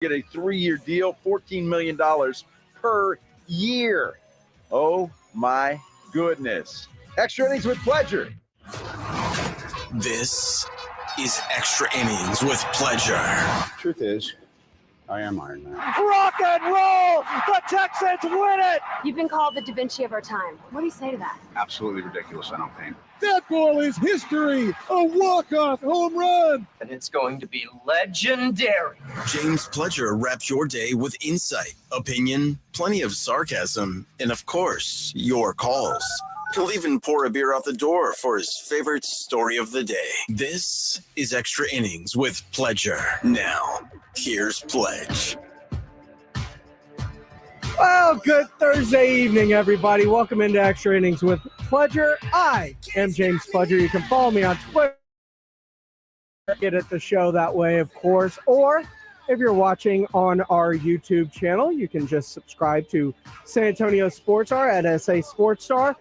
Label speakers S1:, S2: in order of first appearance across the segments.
S1: Get a 3-year deal, $14 million per year. Oh, my goodness. Extra innings with pleasure.
S2: This is Extra Innings with Pleasure.
S3: Truth is, I am Iron Man.
S4: Rock and roll! The Texans win it!
S5: You've been called the Da Vinci of our time. What do you say to that?
S3: Absolutely ridiculous. I don't paint.
S6: That ball is history. A walk-off home run.
S7: And it's going to be legendary.
S2: James Pledger wraps your day with insight, opinion, plenty of sarcasm, and of course, your calls. He'll even pour a beer out the door for his favorite story of the day. This is Extra Innings with Pledger. Now, here's Pledge.
S4: Well, good Thursday evening, everybody. Welcome into Extra Innings with Pledger. I am James Pledger. You can follow me on Twitter. Get at the show that way, of course. Or if you're watching on our YouTube channel, you can just subscribe to San Antonio Sports Star at SA Sports Star.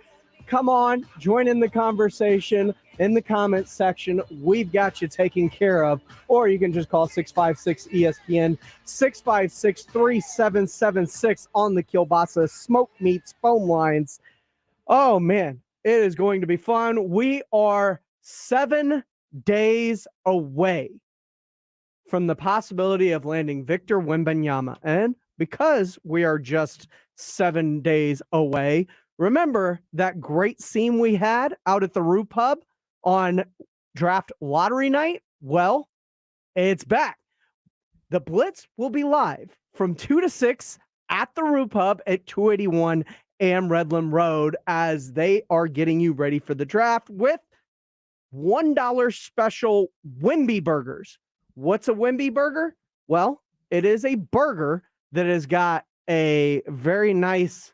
S4: Come on, join in the conversation in the comments section. We've got you taken care of. Or you can just call 656-ESPN, 656-3776 on the Kielbasa Smoke Meats phone lines. Oh, man, it is going to be fun. We are 7 days away from the possibility of landing Victor Wembanyama. And because we are just 7 days away, remember that great scene we had out at the Roo Pub on draft lottery night? Well, it's back. The Blitz will be live from 2 to 6 at the Roo Pub at 281 Am Redland Road as they are getting you ready for the draft with $1 special Wimby burgers. What's a Wimby burger? Well, it is a burger that has got a very nice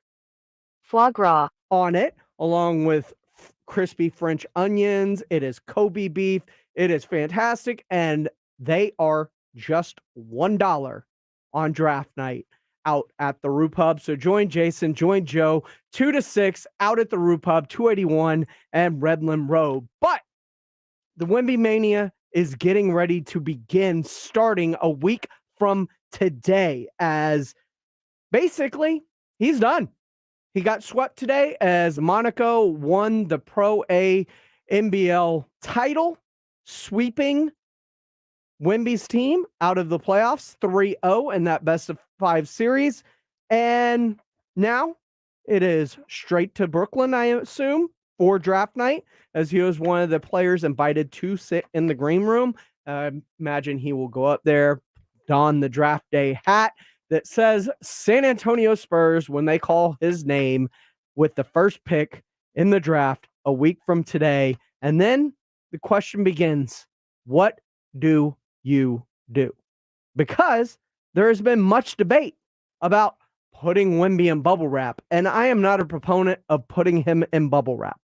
S4: foie gras on it, along with crispy French onions. It is Kobe beef. It is fantastic, and they are just $1 on draft night out at the Roo Pub. So join Jason, join Joe, 2 to 6 out at the Roo Pub, 281 and Redland Road. But the Wemby Mania is getting ready to begin starting a week from today, as basically he's done. He got swept today as Monaco won the Pro A NBL title, sweeping Wemby's team out of the playoffs 3-0 in that best of 5 series. And now it is straight to Brooklyn, I assume, for draft night, as he was one of the players invited to sit in the green room. Imagine he will go up there, don the draft day hat that says San Antonio Spurs when they call his name with the first pick in the draft a week from today. And then the question begins, what do you do? Because there has been much debate about putting Wemby in bubble wrap, and I am not a proponent of putting him in bubble wrap.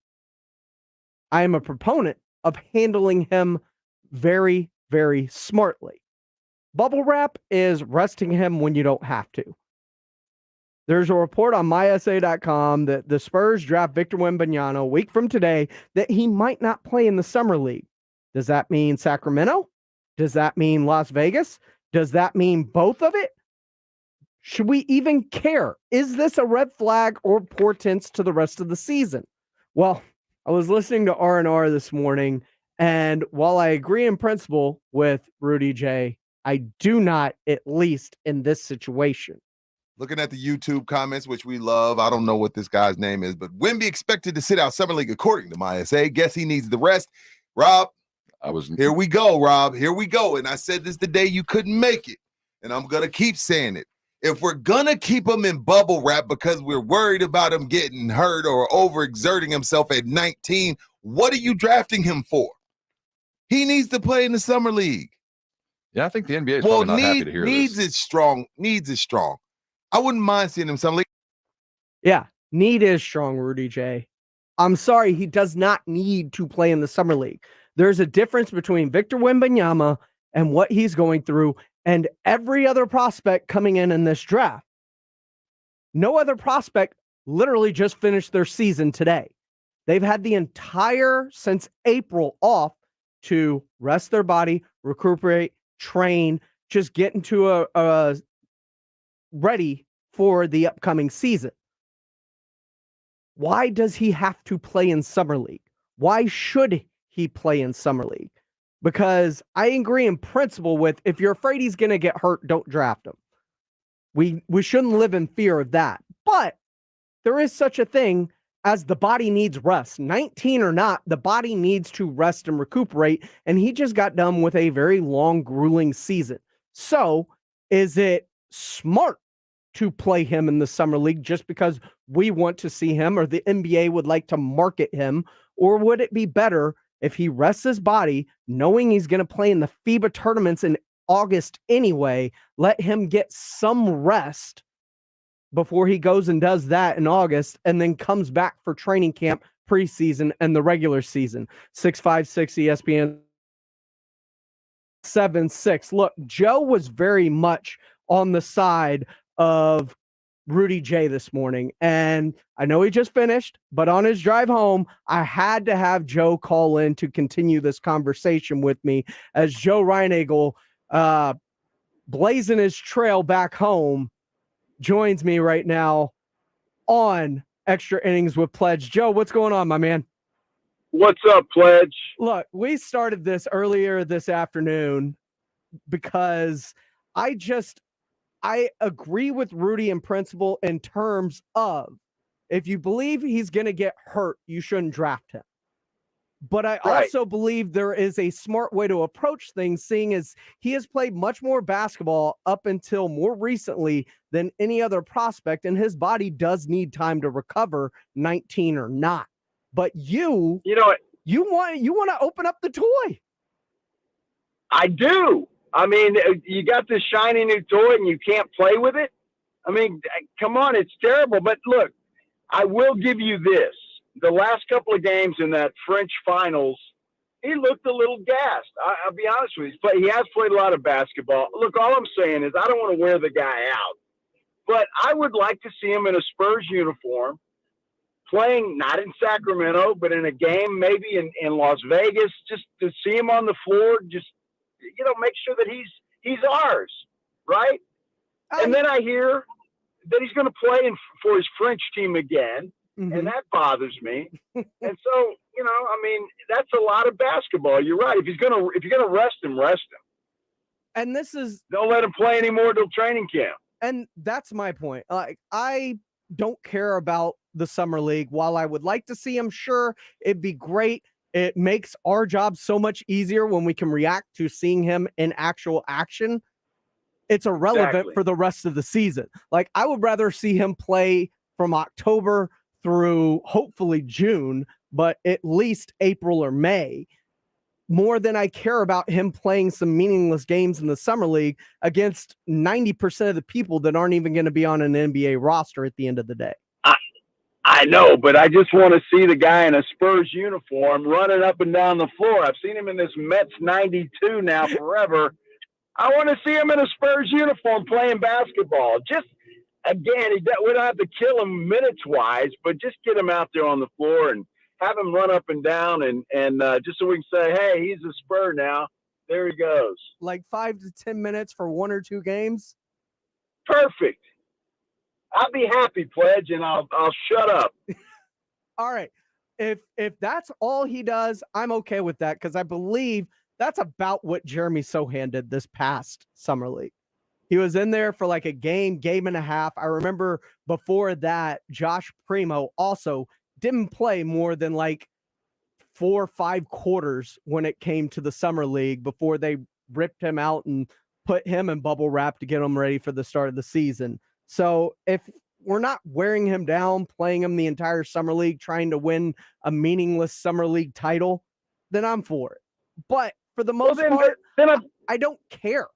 S4: I am a proponent of handling him very, very smartly. Bubble wrap is resting him when you don't have to. There's a report on mysa.com that the Spurs draft Victor Wembanyama a week from today that he might not play in the summer league. Does that mean Sacramento? Does that mean Las Vegas? Does that mean both of it? Should we even care? Is this a red flag or portents to the rest of the season? Well, I was listening to R&R this morning, and while I agree in principle with Rudy J., I do not, at least in this situation.
S8: Looking at the YouTube comments, which we love. I don't know what this guy's name is, but Wemby expected to sit out Summer League according to MySA. Guess he needs the rest. Rob, here we go, Rob. Here we go. And I said this the day you couldn't make it, and I'm going to keep saying it. If we're going to keep him in bubble wrap because we're worried about him getting hurt or overexerting himself at 19, what are you drafting him for? He needs to play in the Summer League.
S9: Yeah, I think the NBA is probably not happy to hear
S8: needs
S9: this.
S8: Is strong. Needs is strong. I wouldn't mind seeing him Summer League.
S4: Yeah, need is strong, Rudy J. I'm sorry, he does not need to play in the Summer League. There's a difference between Victor Wembanyama and what he's going through and every other prospect coming in this draft. No other prospect literally just finished their season today. They've had the entire since April off to rest their body, recuperate, train, just getting to a ready for the upcoming season. Why does he have to play in Summer League? Why should he play in Summer League? Because I agree in principle with, if you're afraid he's going to get hurt, don't draft him. We shouldn't live in fear of that. But there is such a thing as the body needs rest. 19 or not, the body needs to rest and recuperate, and he just got done with a very long, grueling season. So is it smart to play him in the Summer League just because we want to see him or the NBA would like to market him? Or would it be better if he rests his body, knowing he's going to play in the FIBA tournaments in August anyway, let him get some rest before he goes and does that in August and then comes back for training camp, preseason, and the regular season? 656 ESPN 76. Look, Joe was very much on the side of Rudy J this morning, and I know he just finished, but on his drive home, I had to have Joe call in to continue this conversation with me as Joe Reinagle, blazing his trail back home, joins me right now on Extra Innings with Pledge. Joe, what's going on, my man?
S10: What's up, Pledge?
S4: Look, we started this earlier this afternoon because I agree with Rudy in principle in terms of, if you believe he's going to get hurt, you shouldn't draft him. But I also believe there is a smart way to approach things, seeing as he has played much more basketball up until more recently than any other prospect, and his body does need time to recover, 19 or not. But you want to open up the toy.
S10: I do. I mean, you got this shiny new toy and you can't play with it? I mean, come on, it's terrible. But look, I will give you this. The last couple of games in that French finals, he looked a little gassed. I'll be honest with you. He has played a lot of basketball. Look, all I'm saying is I don't want to wear the guy out. But I would like to see him in a Spurs uniform, playing not in Sacramento, but in a game maybe in Las Vegas, just to see him on the floor, just, make sure that he's ours, right? And then I hear that he's going to play for his French team again, and that bothers me. And so, I mean, that's a lot of basketball. You're right. If you're gonna rest him, rest him.
S4: And
S10: don't let him play anymore till training camp.
S4: And that's my point. Like, I don't care about the Summer League. While I would like to see him, sure, it'd be great. It makes our job so much easier when we can react to seeing him in actual action. It's irrelevant for the rest of the season. Like, I would rather see him play from October through hopefully June, but at least April or May, more than I care about him playing some meaningless games in the Summer League against 90% of the people that aren't even going to be on an NBA roster at the end of the day.
S10: I know, but I just want to see the guy in a Spurs uniform running up and down the floor. I've seen him in this Mets 92 now forever. I want to see him in a Spurs uniform playing basketball. Just, again, we don't have to kill him minutes-wise, but just get him out there on the floor and have him run up and down and just so we can say, hey, he's a Spur now. There he goes.
S4: Like 5 to 10 minutes for 1 or 2 games?
S10: Perfect. I'll be happy, Pledge, and I'll shut up.
S4: All right. If that's all he does, I'm okay with that, because I believe that's about what Jeremy Sohan did this past Summer League. He was in there for like a game and a half. I remember before that, Josh Primo also didn't play more than like 4 or 5 quarters when it came to the Summer League before they ripped him out and put him in bubble wrap to get him ready for the start of the season. So if we're not wearing him down, playing him the entire Summer League, trying to win a meaningless Summer League title, then I'm for it. But for the most part, I don't care.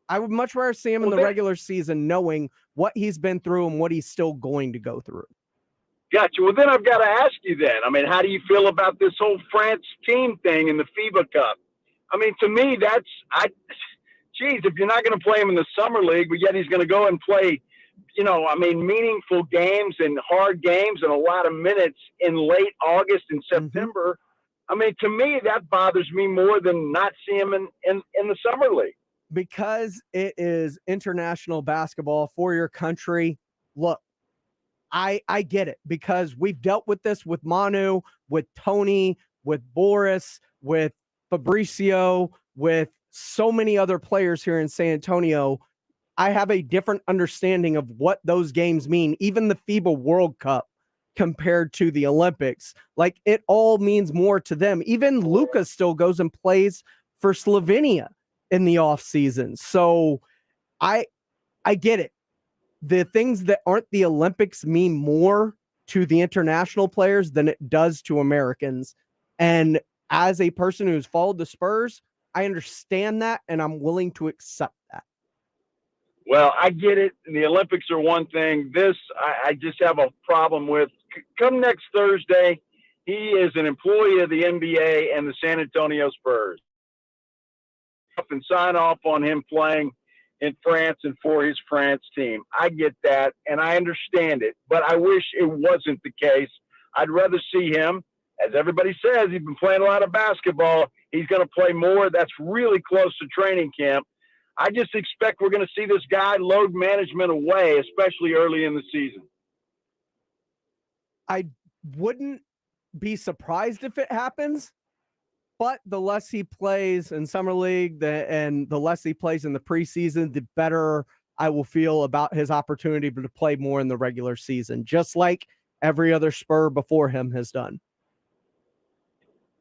S4: I would much rather see him in the regular season, knowing what he's been through and what he's still going to go through.
S10: Gotcha. Well, then I've got to ask you then. I mean, how do you feel about this whole France team thing in the FIBA Cup? I mean, to me, geez, if you're not going to play him in the Summer League, but yet he's going to go and play, meaningful games and hard games and a lot of minutes in late August and September. I mean, to me, that bothers me more than not seeing him in the Summer League.
S4: because it is international basketball for your country, look, I get it, because we've dealt with this with Manu, with Tony, with Boris, with Fabricio, with so many other players here in San Antonio. I have a different understanding of what those games mean, even the FIBA World Cup compared to the Olympics. Like, it all means more to them. Even Luka still goes and plays for Slovenia in the off season. So I get it. The things that aren't the Olympics mean more to the international players than it does to Americans. And as a person who's followed the Spurs, I understand that, and I'm willing to accept that.
S10: Well, I get it. The Olympics are one thing. This, I just have a problem with. Come next Thursday, he is an employee of the NBA and the San Antonio Spurs. Up and sign off on him playing in France and for his France team. I get that, and I understand it, but I wish it wasn't the case. I'd rather see him, as everybody says, he's been playing a lot of basketball. He's going to play more. That's really close to training camp. I just expect we're going to see this guy load management away, especially early in the season.
S4: I wouldn't be surprised if it happens, but the less he plays in Summer League and the less he plays in the preseason, the better I will feel about his opportunity to play more in the regular season, just like every other Spur before him has done.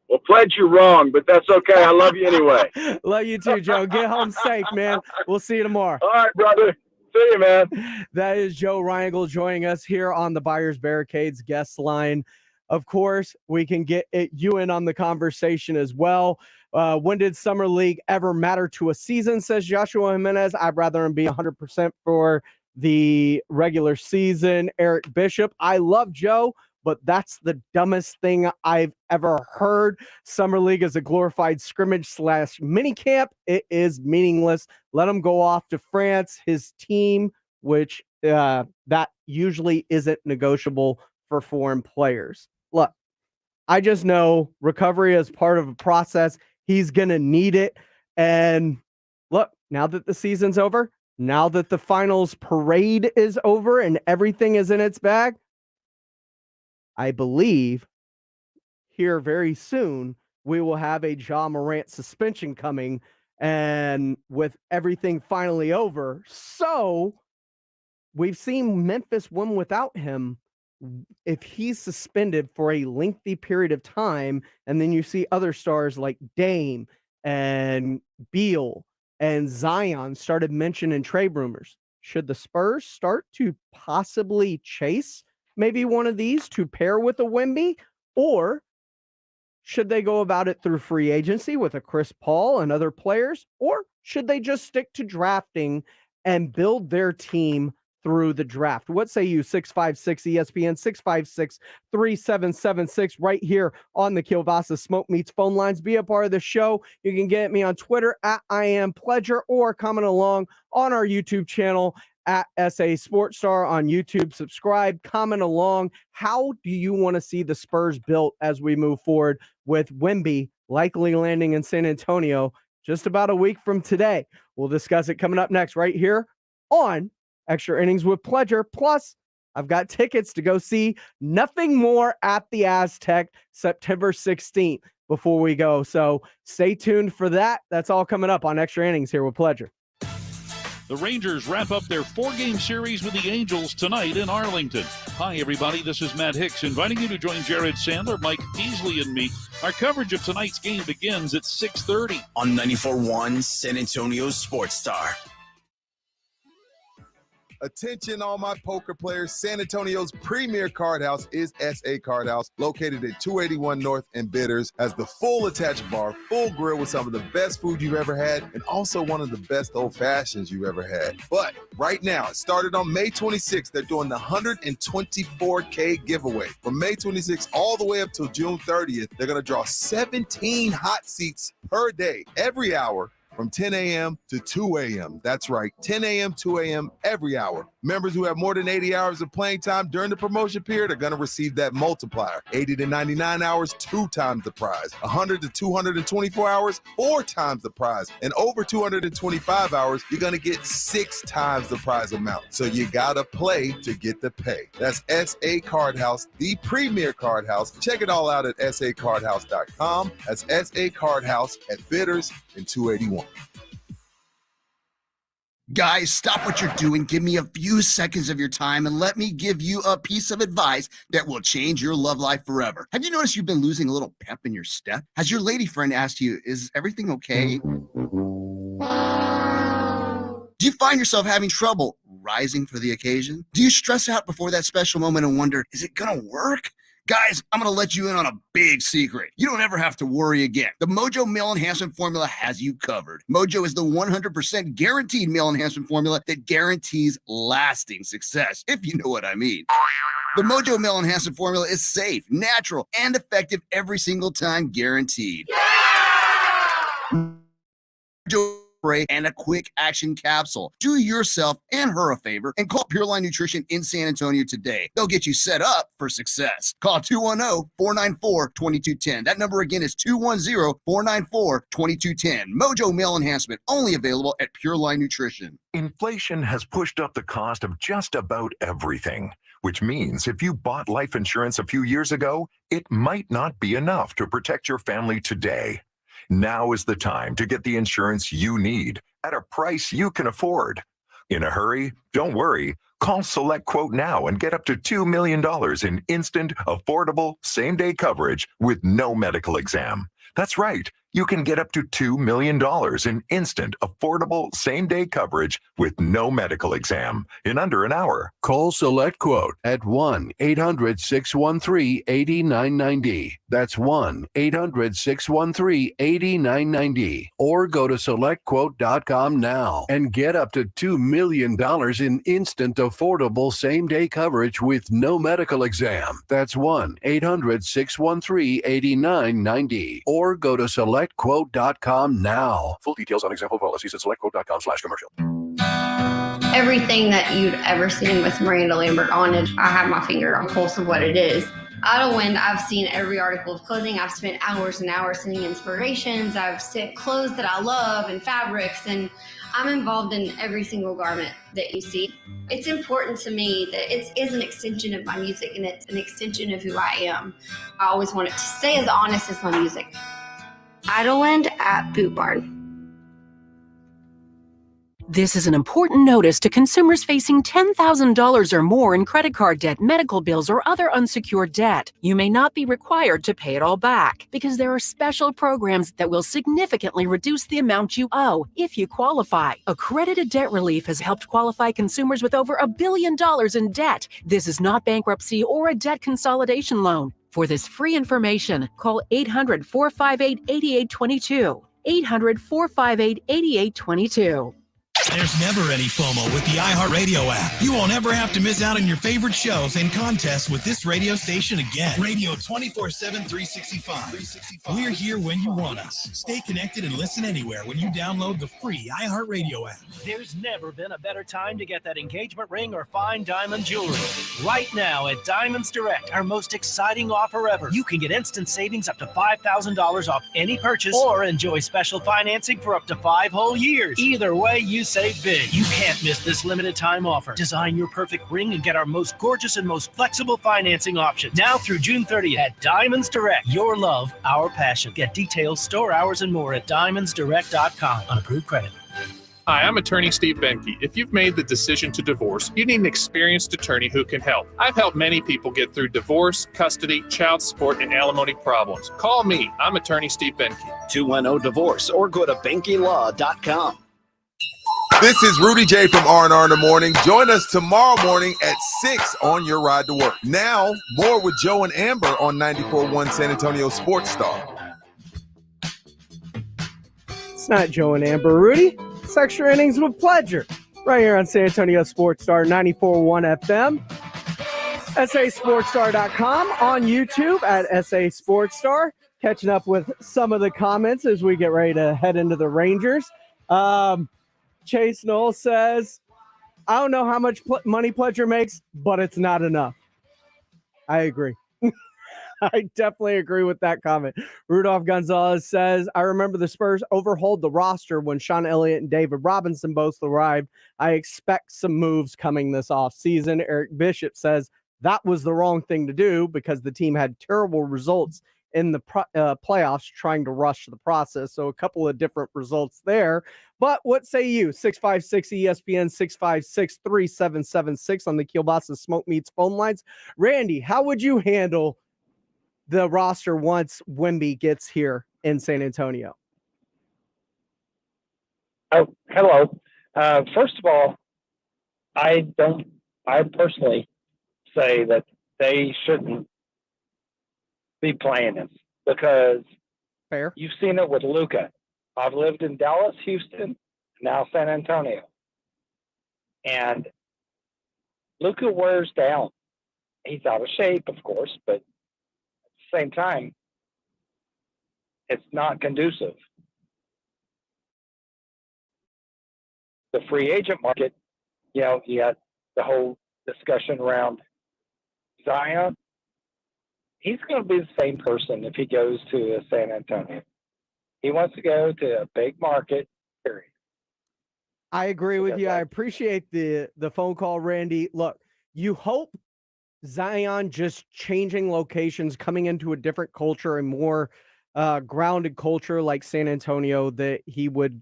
S10: Well, Pledge, you're wrong, but that's okay. I love you anyway.
S4: Love you too, Joe. Get home safe, man. We'll see you tomorrow.
S10: All right, brother. See you, man.
S4: That is Joe Reinagel joining us here on the Buyers Barricades guest line. Of course, we can get you in on the conversation as well. When did Summer League ever matter to a season, says Joshua Jimenez. I'd rather him be 100% for the regular season. Eric Bishop, I love Joe, but that's the dumbest thing I've ever heard. Summer League is a glorified scrimmage / mini camp. It is meaningless. Let him go off to France, his team, which that usually isn't negotiable for foreign players. Look, I just know recovery is part of a process. He's going to need it. And look, now that the season's over, now that the finals parade is over and everything is in its bag, I believe here very soon we will have a Ja Morant suspension coming, and with everything finally over. So we've seen Memphis win without him. If he's suspended for a lengthy period of time, and then you see other stars like Dame and Beal and Zion started mentioning trade rumors, should the Spurs start to possibly chase maybe one of these to pair with a Wemby, or should they go about it through free agency with a Chris Paul and other players, or should they just stick to drafting and build their team through the draft? What say you? 656 ESPN, 656-3776, right here on the Kielbasa Smoke Meats phone lines. Be a part of the show. You can get me on Twitter at @IamPledger, or comment along on our YouTube channel at SA Sports Star on YouTube. Subscribe, comment along. How do you want to see the Spurs built as we move forward with Wemby likely landing in San Antonio just about a week from today? We'll discuss it coming up next right here on Extra Innings with Pleasure. Plus, I've got tickets to go see Nothing More at the Aztec September 16th before we go. So stay tuned for that. That's all coming up on Extra Innings here with Pleasure.
S11: The Rangers wrap up their 4-game series with the Angels tonight in Arlington. Hi, everybody. This is Matt Hicks inviting you to join Jared Sandler, Mike Peasley, and me. Our coverage of tonight's game begins at 6:30
S2: on 94.1 San Antonio Sports Star.
S8: Attention all my poker players. San Antonio's premier card house is SA Card House, located at 281 North and Bitters, has the full attached bar, full grill with some of the best food you've ever had, and also one of the best old fashions you've ever had. But right now, it started on May 26th, they're doing the 124K giveaway. From May 26th all the way up till June 30th, they're going to draw 17 hot seats per day, every hour, from 10 a.m. to 2 a.m. That's right, 10 a.m., 2 a.m. every hour. Members who have more than 80 hours of playing time during the promotion period are going to receive that multiplier. 80 to 99 hours, 2 times the prize. 100 to 224 hours, 4 times the prize. And over 225 hours, you're going to get 6 times the prize amount. So you got to play to get the pay. That's SA Card House, the premier card house. Check it all out at sacardhouse.com. That's SA Card House at Bitters and 281.
S12: Guys, stop what you're doing. Give me a few seconds of your time and let me give you a piece of advice that will change your love life forever. Have you noticed you've been losing a little pep in your step? Has your lady friend asked you, is everything okay? Do you find yourself having trouble rising for the occasion? Do you stress out before that special moment and wonder, is it gonna work? Guys, I'm going to let you in on a big secret. You don't ever have to worry again. The Mojo Male Enhancement Formula has you covered. Mojo is the 100% guaranteed male enhancement formula that guarantees lasting success, if you know what I mean. The Mojo Male Enhancement Formula is safe, natural, and effective every single time, guaranteed. Yeah! Mojo spray and a quick action capsule. Do yourself and her a favor and call Pure Line Nutrition in San Antonio today. They'll get you set up for success. Call 210-494-2210. That number again is 210-494-2210. Mojo Male Enhancement, only available at Pure Line Nutrition.
S13: Inflation has pushed up the cost of just about everything, which means if you bought life insurance a few years ago, it might not be enough to protect your family today. Now is the time to get the insurance you need at a price you can afford. In a hurry? Don't worry. Call Select Quote now and get up to $2 million in instant, affordable, same-day coverage with no medical exam. That's right. You can get up to $2 million in instant, affordable, same-day coverage with no medical exam in under an hour.
S14: Call Select Quote at 1-800-613-8990. That's 1-800-613-8990. Or go to SelectQuote.com now and get up to $2 million in instant, affordable, same-day coverage with no medical exam. That's 1-800-613-8990. Or go to SelectQuote.com now. Full details on example policies at SelectQuote.com/commercial.
S15: Everything that you'd ever seen with Miranda Lambert on it, I have my finger on the pulse of what it is. Idlewind, I've seen every article of clothing. I've spent hours and hours sending inspirations. I've sent clothes that I love and fabrics, and I'm involved in every single garment that you see. It's important to me that it is an extension of my music, and it's an extension of who I am. I always want it to stay as honest as my music. Idlewind at Boot Barn.
S16: This is an important notice to consumers facing $10,000 or more in credit card debt, medical bills, or other unsecured debt. You may not be required to pay it all back because there are special programs that will significantly reduce the amount you owe if you qualify. Accredited Debt Relief has helped qualify consumers with over $1 billion in debt. This is not bankruptcy or a debt consolidation loan. For this free information, call 800-458-8822. 800-458-8822.
S17: There's never any FOMO with the iHeartRadio app. You won't ever have to miss out on your favorite shows and contests with this radio station again. Radio 24/7, 365. We're here when you want us. Stay connected and listen anywhere when you download the free iHeartRadio app.
S18: There's never been a better time to get that engagement ring or fine diamond jewelry. Right now at Diamonds Direct, our most exciting offer ever. You can get instant savings up to $5,000 off any purchase or enjoy special financing for up to 5 whole years. Either way, you save big. You can't miss this limited time offer. Design your perfect ring and get our most gorgeous and most flexible financing option. Now through June 30th at Diamonds Direct. Your love, our passion. Get details, store hours, and more at diamondsdirect.com on approved credit.
S19: Hi, I'm attorney Steve Benke. If you've made the decision to divorce, you need an experienced attorney who can help. I've helped many people get through divorce, custody, child support, and alimony problems. Call me. I'm attorney Steve Benke.
S20: 210-DIVORCE or go to BenkeLaw.com.
S8: This is Rudy J from R&R in the Morning. Join us tomorrow morning at 6 on your ride to work. Now, more with Joe and Amber on 94.1 San Antonio Sports Star.
S4: It's not Joe and Amber, Rudy. It's Extra Innings with Pleasure. Right here on San Antonio Sports Star 94.1 FM. SASportsStar.com, on YouTube at SA Sports Star. Catching up with some of the comments as we get ready to head into the Rangers. Chase Knoll says, I don't know how much money Pledger makes, but it's not enough. I agree. I definitely agree with that comment. Rudolph Gonzalez says, I remember the Spurs overhauled the roster when Sean Elliott and David Robinson both arrived. I expect some moves coming this offseason. Eric Bishop says that was the wrong thing to do because the team had terrible results in the playoffs trying to rush the process. So a couple of different results there. But what say you? 656 ESPN 656 3776 on the Kielbasa Smoke Meats phone lines. Randy, how would you handle the roster once Wemby gets here in San Antonio?
S21: Oh, hello. First of all, I personally say that they shouldn't be playing him because
S4: fair.
S21: You've seen it with Luka. I've lived in Dallas, Houston, now San Antonio. And Luka wears down. He's out of shape, of course, but at the same time, it's not conducive. The free agent market, you got the whole discussion around Zion. He's going to be the same person if he goes to San Antonio. He wants to go to a big market, period.
S4: I agree with you. I appreciate the phone call, Randy. Look, you hope Zion just changing locations, coming into a different culture and more grounded culture like San Antonio, that he would,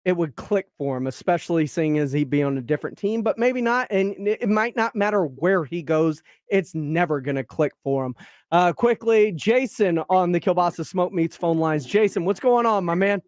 S4: it would click for him, especially seeing as he'd be on a different team, but maybe not. And it might not matter where he goes. It's never going to click for him. Quickly, Jason on the Kielbasa Smoke Meats phone lines. Jason, what's going on, my man?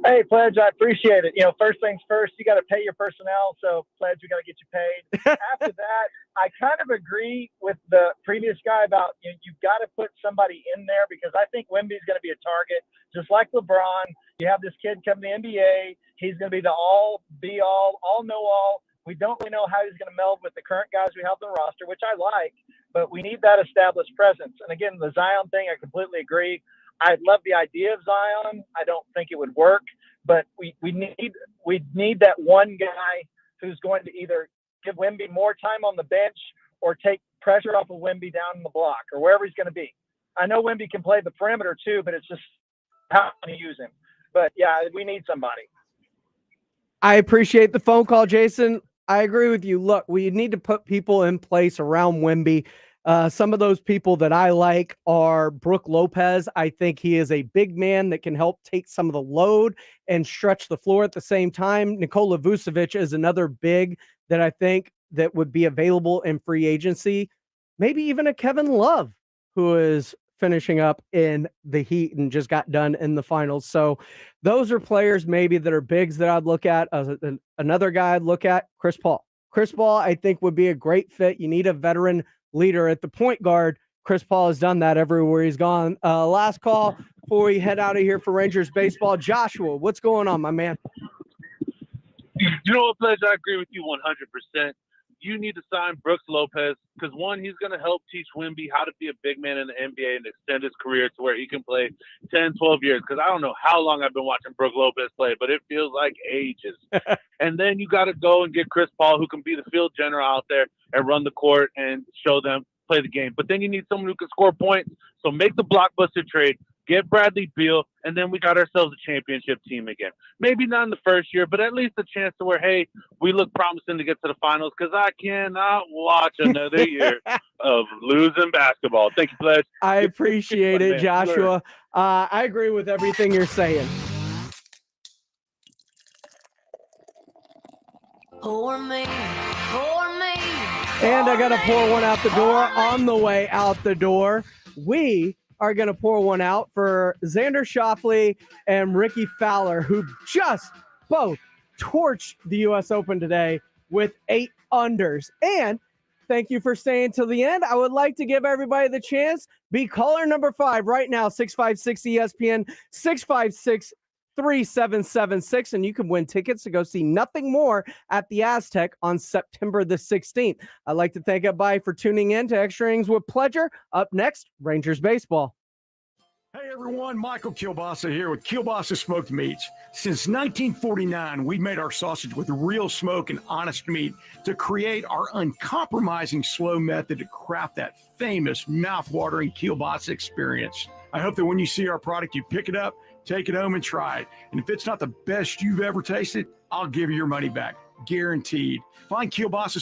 S22: Hey, Pledge, I appreciate it. First things first, you got to pay your personnel. So, Pledge, we got to get you paid. After that, I kind of agree with the previous guy about you've got to put somebody in there because I think Wemby's going to be a target. Just like LeBron, you have this kid come to the NBA. He's going to be the all-be-all, all-know-all. We don't really know how he's going to meld with the current guys we have on the roster, which I like, but we need that established presence. And again, the Zion thing, I completely agree. I love the idea of Zion. I don't think it would work, but we need that one guy who's going to either give Wemby more time on the bench or take pressure off of Wemby down in the block or wherever he's going to be. I know Wemby can play the perimeter too, but it's just how to use him. But yeah, we need somebody.
S4: I appreciate the phone call, Jason. I agree with you. Look, we need to put people in place around Wemby. Some of those people that I like are Brook Lopez. I think he is a big man that can help take some of the load and stretch the floor at the same time. Nikola Vucevic is another big that I think that would be available in free agency. Maybe even a Kevin Love, who is finishing up in the Heat and just got done in the finals. So those are players maybe that are bigs that I'd look at. Another guy I'd look at, Chris Paul. Chris Paul, I think, would be a great fit. You need a veteran leader at the point guard. Chris Paul has done that everywhere he's gone. Last call before we head out of here for Rangers baseball. Joshua, what's going on, my man?
S23: You know what, Pledge? I agree with you 100%. You need to sign Brooks Lopez because, one, he's going to help teach Wemby how to be a big man in the NBA and extend his career to where he can play 10, 12 years. Because I don't know how long I've been watching Brooks Lopez play, but it feels like ages. And then you got to go and get Chris Paul, who can be the field general out there and run the court and show them play the game. But then you need someone who can score points. So make the blockbuster trade. Get Bradley Beal, and then we got ourselves a championship team again. Maybe not in the first year, but at least a chance to where, hey, we look promising to get to the finals because I cannot watch another year of losing basketball. Thank you, Pledge.
S4: I appreciate it, Joshua. I agree with everything you're saying.
S24: Pour me, pour me.
S4: And I got to pour one out the door. On the way out the door, we are going to pour one out for Xander Schauffele and Ricky Fowler, who just both torched the U.S. Open today with 8 unders. And thank you for staying till the end. I would like to give everybody the chance. Be caller number 5 right now, 656 ESPN, 656-3776, and you can win tickets to go see Nothing More at the Aztec on September the 16th. I'd like to thank everybody for tuning in to Extra Innings with Pledger. Up next, Rangers baseball.
S1: Hey everyone, Michael Kielbasa here with Kielbasa Smoked Meats. Since 1949, we've made our sausage with real smoke and honest meat to create our uncompromising slow method to craft that famous mouth-watering Kielbasa experience. I hope that when you see our product, you pick it up, take it home and try it. And if it's not the best you've ever tasted, I'll give you your money back, guaranteed. Find Kielbasa